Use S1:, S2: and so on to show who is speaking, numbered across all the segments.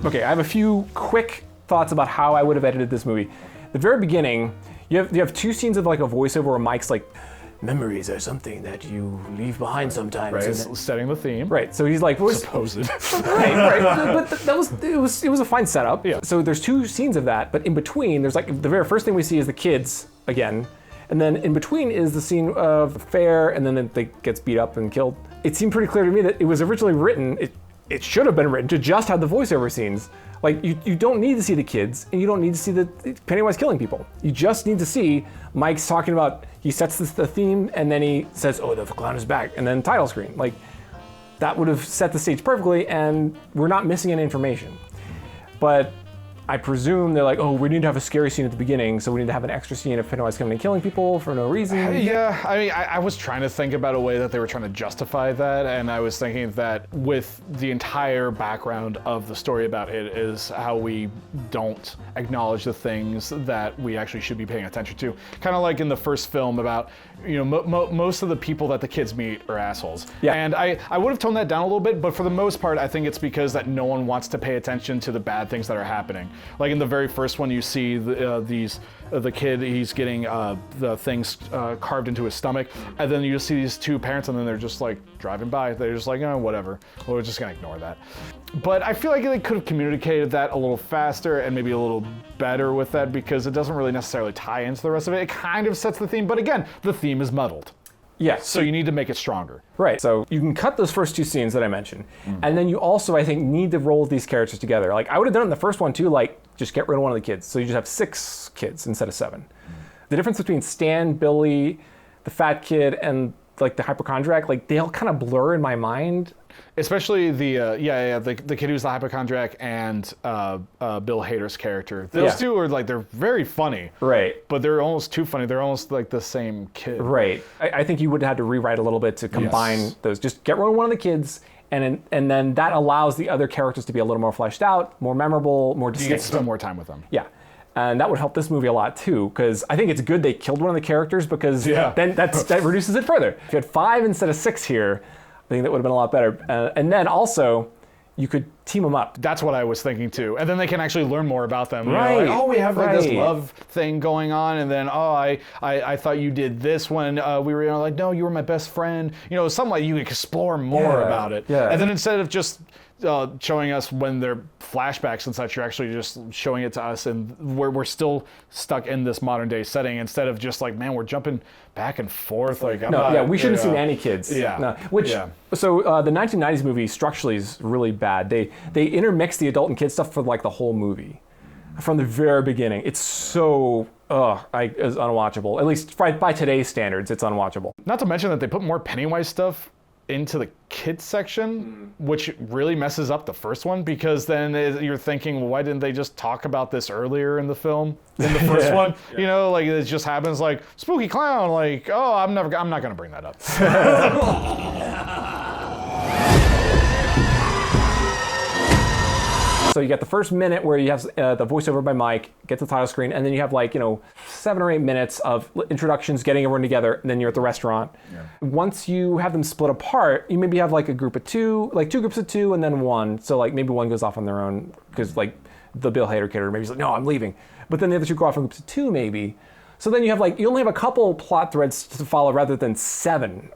S1: Okay, I have a few quick thoughts about how I would have edited this movie. The very beginning, you have two scenes of like a voiceover where Mike's like, memories are something that you leave behind sometimes.
S2: Right, setting the theme.
S1: Right, so he's like,
S2: Supposed.
S1: right. But it was a fine setup.
S2: Yeah.
S1: So there's two scenes of that, but in between, there's like the very first thing we see is the kids again, and then in between is the scene of the fair, and then it gets beat up and killed. It seemed pretty clear to me that it was originally written. It should have been written to just have the voiceover scenes. Like, you don't need to see the kids, and you don't need to see the Pennywise killing people. You just need to see Mike's talking about, he sets the theme, and then he says, oh, the clown is back, and then title screen. Like, that would have set the stage perfectly, and we're not missing any information. But I presume they're like, oh, we need to have a scary scene at the beginning, so we need to have an extra scene of Pennywise coming and killing people for no reason.
S2: Yeah, I mean, I was trying to think about a way that they were trying to justify that, and I was thinking that with the entire background of the story about it is how we don't acknowledge the things that we actually should be paying attention to. Kind of like in the first film about, most of the people that the kids meet are assholes.
S1: Yeah.
S2: And I would have toned that down a little bit, but for the most part, I think it's because that no one wants to pay attention to the bad things that are happening. Like in the very first one, you see the kid, he's getting the things carved into his stomach, and then you just see these two parents, and then they're just like driving by. They're just like, oh, whatever. Well, we're just gonna ignore that. But I feel like they could have communicated that a little faster and maybe a little better with that, because it doesn't really necessarily tie into the rest of it. It kind of sets the theme, but again, the theme is muddled.
S1: Yeah.
S2: So you need to make it stronger.
S1: Right. So you can cut those first two scenes that I mentioned. And then you also, I think, need to roll these characters together. Like, I would have done it in the first one too, like, just get rid of one of the kids. So you just have 6 kids instead of 7. The difference between Stan, Billy, the fat kid, and like the hypochondriac, like, they all kind of blur in my mind.
S2: Especially the kid who's the hypochondriac and Bill Hader's character. Those two are like, they're very funny.
S1: Right.
S2: But they're almost too funny. They're almost like the same kid.
S1: Right. I think you would have had to rewrite a little bit to combine those. Just get rid of one of the kids, and then that allows the other characters to be a little more fleshed out, more memorable, more distinct.
S2: You get to spend more time with them.
S1: Yeah. And that would help this movie a lot too, because I think it's good they killed one of the characters, because then that reduces it further. If you had 5 instead of 6 here, I think that would have been a lot better. And then also, you could team them up.
S2: That's what I was thinking too. And then they can actually learn more about them.
S1: Right.
S2: You know, like, oh, we have like this love thing going on, and then I thought you did this when we were like, no, you were my best friend. Something like you explore more about it.
S1: Yeah.
S2: And then instead of just showing us when they're flashbacks and such, you're actually just showing it to us, and we're still stuck in this modern day setting instead of just like, man, we're jumping back and forth. Like,
S1: we shouldn't have seen any kids.
S2: Yeah.
S1: No. So the 1990s movie structurally is really bad. They intermix the adult and kid stuff for like the whole movie, from the very beginning. It's so it's unwatchable. At least by today's standards, it's unwatchable.
S2: Not to mention that they put more Pennywise stuff into the kids section, which really messes up the first one, because then you're thinking, well, why didn't they just talk about this earlier in the film, in the first one? Yeah. Like it just happens like, spooky clown, like, oh, I'm not gonna bring that up.
S1: So you got the first minute where you have the voiceover by Mike, get the title screen, and then you have 7 or 8 minutes of introductions, getting everyone together, and then you're at the restaurant. Yeah. Once you have them split apart, you maybe have like a group of 2, like 2 groups of 2, and then 1. So like maybe one goes off on their own, because like the Bill Hader kid, or maybe he's like, no, I'm leaving. But then the other 2 go off in groups of 2 maybe. So then you have you only have a couple plot threads to follow rather than 7.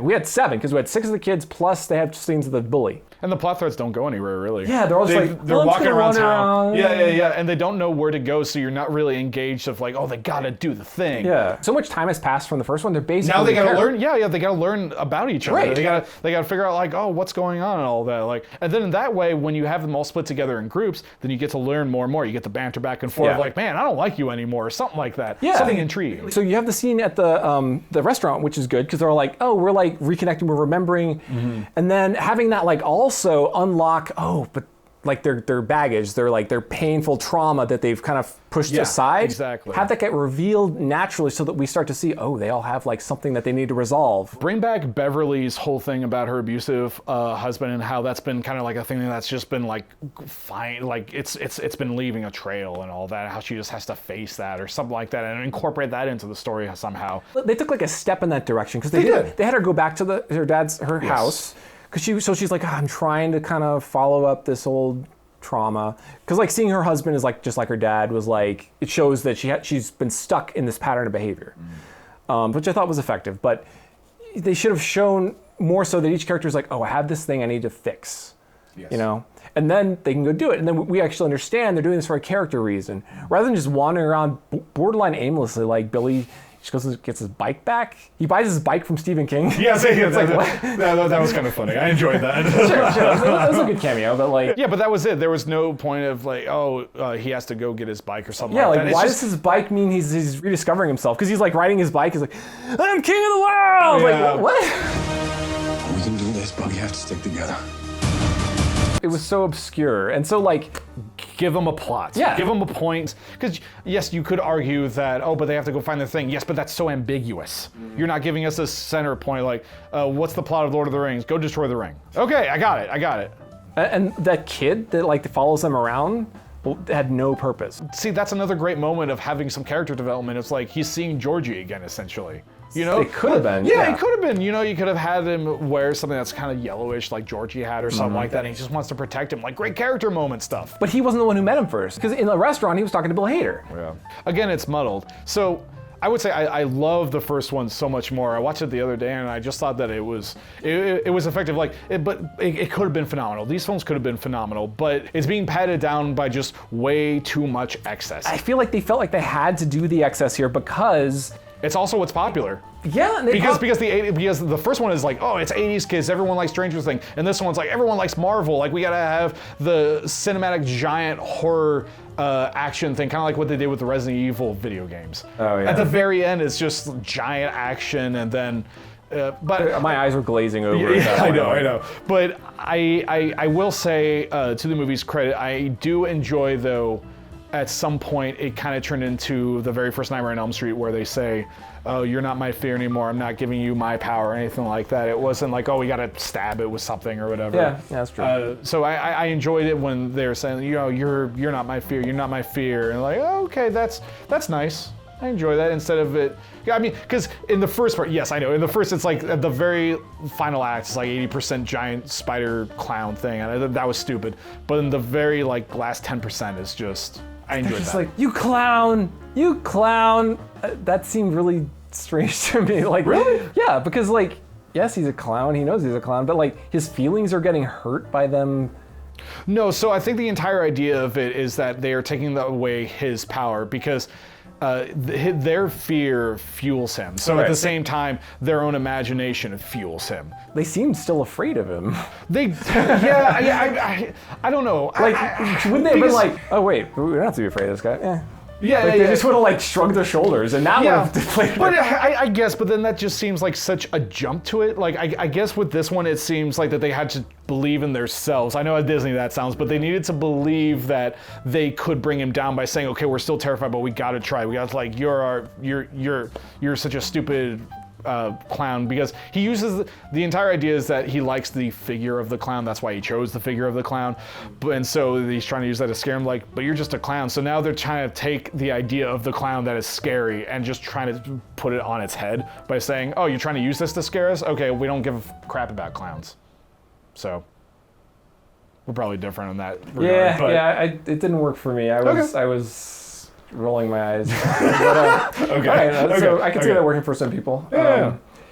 S1: We had 7, because we had 6 of the kids, plus they have scenes of the bully.
S2: And the plot threads don't go anywhere, really.
S1: Yeah, they're all just
S2: they're walking around town. Yeah. And they don't know where to go, so you're not really engaged of like, oh, they gotta do the thing.
S1: Yeah. So much time has passed from the first one, they're basically...
S2: Now they gotta learn, they gotta learn about each other.
S1: Right.
S2: They gotta figure out like, oh, what's going on and all that. Like, and then in that way, when you have them all split together in groups, then you get to learn more and more. You get the banter back and forth, like, man, I don't like you anymore, or something like that. Yeah. Something intriguing.
S1: So you have the scene at the restaurant, which is good, because they're all like, oh, we're like reconnecting, we're remembering. Mm-hmm. And then having that like also unlock, but like their baggage, their painful trauma that they've kind of pushed aside.
S2: Exactly.
S1: Have that get revealed naturally, so that we start to see, they all have like something that they need to resolve.
S2: Bring back Beverly's whole thing about her abusive husband, and how that's been kind of like a thing that's just been like fine, like it's been leaving a trail and all that. How she just has to face that or something like that, and incorporate that into the story somehow.
S1: They took like a step in that direction, because they had her go back to her house. Because she's like, I'm trying to kind of follow up this old trauma. Because like seeing her husband is like just like her dad was like, it shows that she's been stuck in this pattern of behavior, which I thought was effective. But they should have shown more so that each character is like, oh, I have this thing I need to fix, you know? And then they can go do it. And then we actually understand they're doing this for a character reason. Rather than just wandering around borderline aimlessly like Billy just goes and gets his bike back. He buys his bike from Stephen King.
S2: Yeah, it's like, that was kind of funny. I enjoyed that.
S1: Sure. That was a good cameo, but like...
S2: Yeah, but that was it. There was no point of like, he has to go get his bike or something
S1: like
S2: that.
S1: Yeah, like why does his bike mean he's rediscovering himself? Because he's like riding his bike, he's like, I'm king of the world!
S2: Yeah.
S1: Like, what?
S3: We can do this, but we have to stick together.
S1: It was so obscure. And so like...
S2: Give them a plot.
S1: Yeah.
S2: Give them a point. Because, yes, you could argue that, but they have to go find their thing. Yes, but that's so ambiguous. You're not giving us a center point like, what's the plot of Lord of the Rings? Go destroy the ring. Okay, I got it.
S1: And that kid that like follows them around had no purpose.
S2: See, that's another great moment of having some character development. It's like he's seeing Georgie again, essentially. You know,
S1: it could have been.
S2: Yeah, it could have been. You know, you could have had him wear something that's kind of yellowish, like Georgie had, or something like that. And he just wants to protect him, like great character moment stuff.
S1: But he wasn't the one who met him first, because in the restaurant he was talking to Bill Hader.
S2: Yeah. Again, it's muddled. So I would say I love the first one so much more. I watched it the other day and I just thought that it was effective. Like, but it could have been phenomenal. These films could have been phenomenal, but it's being padded down by just way too much excess.
S1: I feel like they felt like they had to do the excess here because
S2: it's also what's popular.
S1: Yeah, and
S2: because the first one is like, oh, it's 80s kids, everyone likes Stranger Things, and this one's like everyone likes Marvel. Like we gotta have the cinematic giant horror action thing, kind of like what they did with the Resident Evil video games.
S1: Oh yeah.
S2: At the very end, it's just giant action, and then. But
S1: my eyes were glazing over.
S2: Yeah, I know. But I will say, to the movie's credit, I do enjoy though. At some point, it kind of turned into the very first Nightmare on Elm Street, where they say, "Oh, you're not my fear anymore. I'm not giving you my power," or anything like that. It wasn't like, "Oh, we got to stab it with something" or whatever.
S1: Yeah, that's true.
S2: So I enjoyed it when they were saying, "You know, you're not my fear. You're not my fear," and like, oh, okay, that's nice. I enjoy that instead of it. I mean, because in the first part, yes, I know. In the first, it's like at the very final act, it's like 80% giant spider clown thing, and that was stupid. But in the very like last 10% is just. I enjoyed that.
S1: It's like, you clown. That seemed really strange to me. Like,
S2: really?
S1: Yeah, because like, yes, he's a clown. He knows he's a clown, but like, his feelings are getting hurt by them.
S2: No, so I think the entire idea of it is that they are taking away his power because their fear fuels him. So at the same time, their own imagination fuels him.
S1: They seem still afraid of him.
S2: I don't know.
S1: Like, wouldn't they have been like, oh wait, we don't have to be afraid of this guy?
S2: Yeah,
S1: they just would have like shrugged their shoulders, and that would have deflated.
S2: But I guess, but then that just seems like such a jump to it. Like I guess with this one, it seems like that they had to believe in themselves. I know at Disney that sounds, but they needed to believe that they could bring him down by saying, okay, we're still terrified, but we got to try. We got to like, you're such a stupid. Clown, because he uses the entire idea is that he likes the figure of the clown. That's why he chose the figure of the clown, and so he's trying to use that to scare him. Like, but you're just a clown. So now they're trying to take the idea of the clown that is scary and just trying to put it on its head by saying, "Oh, you're trying to use this to scare us? Okay, we don't give a crap about clowns." So we're probably different in that regard.
S1: It didn't work for me. I was rolling my eyes. So I can see that working for some people.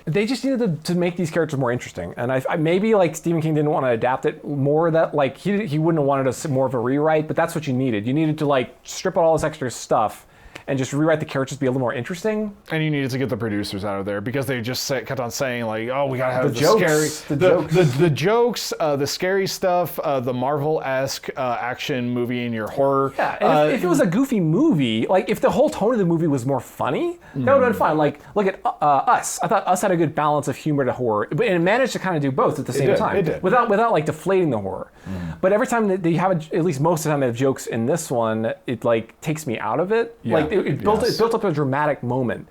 S1: They just needed to make these characters more interesting, and I maybe like Stephen King didn't want to adapt it more. That like he wouldn't have wanted more of a rewrite, but that's what you needed. You needed to like strip out all this extra stuff and just rewrite the characters to be a little more interesting.
S2: And you needed to get the producers out of there because they just kept on saying like, oh, we gotta have the
S1: jokes,
S2: the jokes, the scary stuff, the Marvel-esque action movie in your horror.
S1: Yeah, and if it was a goofy movie, like if the whole tone of the movie was more funny, that would have been fine. Like look at Us. I thought Us had a good balance of humor to horror, but it managed to kind of do both at the same time.
S2: It did.
S1: Without like deflating the horror. But every time that they have, at least most of the time they have jokes in this one, it like takes me out of it.
S2: Yeah.
S1: Like it built up a dramatic moment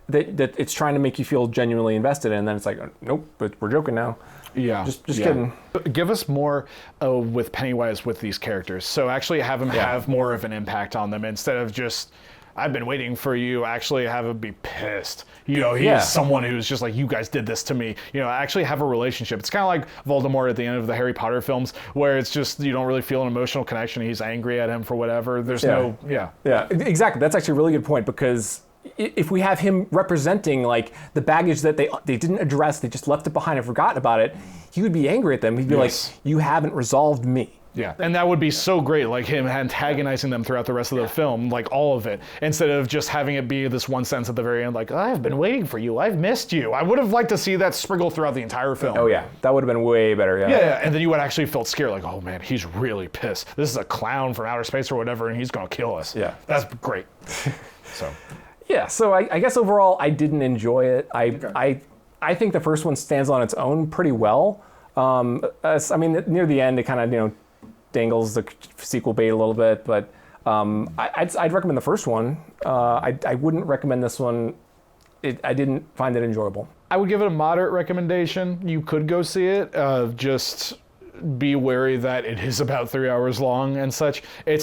S1: that it's trying to make you feel genuinely invested in, and then it's like, nope, but we're joking now.
S2: Yeah.
S1: Just kidding.
S2: Give us more with Pennywise with these characters. So actually have him have more of an impact on them instead of just I've been waiting for you, actually have him be pissed. You know, he
S1: Yeah.
S2: is someone who's just like, you guys did this to me. You know, actually have a relationship. It's kind of like Voldemort at the end of the Harry Potter films, where it's just, you don't really feel an emotional connection. He's angry at him for whatever. There's no,
S1: Yeah, exactly. That's actually a really good point, because if we have him representing like the baggage that they didn't address, they just left it behind and forgotten about it, he would be angry at them. He'd be
S2: Yes.
S1: like, you haven't resolved me.
S2: Yeah, and that would be so great, like him antagonizing them throughout the rest of the film, like all of it, instead of just having it be this one sentence at the very end, like, I've been waiting for you, I've missed you. I would have liked to see that sprinkle throughout the entire film.
S1: Oh yeah, that would have been way better. Yeah.
S2: Yeah, and then you would actually felt scared, like, oh man, he's really pissed. This is a clown from outer space or whatever, and he's gonna kill us.
S1: Yeah.
S2: That's great. So.
S1: Yeah, so I guess overall I didn't enjoy it. I think the first one stands on its own pretty well. I mean, near the end it kind of dangles the sequel bait a little bit, but I'd recommend the first one. I wouldn't recommend this one. I didn't find it enjoyable.
S2: I would give it a moderate recommendation. You could go see it. Just be wary that it is about 3 hours long and such. It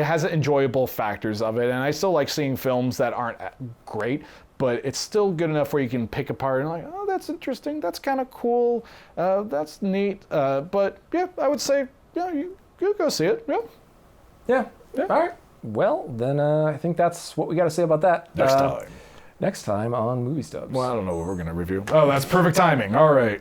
S2: has enjoyable factors of it, and I still like seeing films that aren't great, but it's still good enough where you can pick apart and like, oh, that's interesting, that's kind of cool, that's neat. But yeah, I would say, yeah, you go see it.
S1: Yeah. All right. Well, then I think that's what we got to say about that.
S2: Next time
S1: Next time on Movie Stubs.
S2: Well, I don't know what we're gonna review. Oh, that's perfect timing. All right.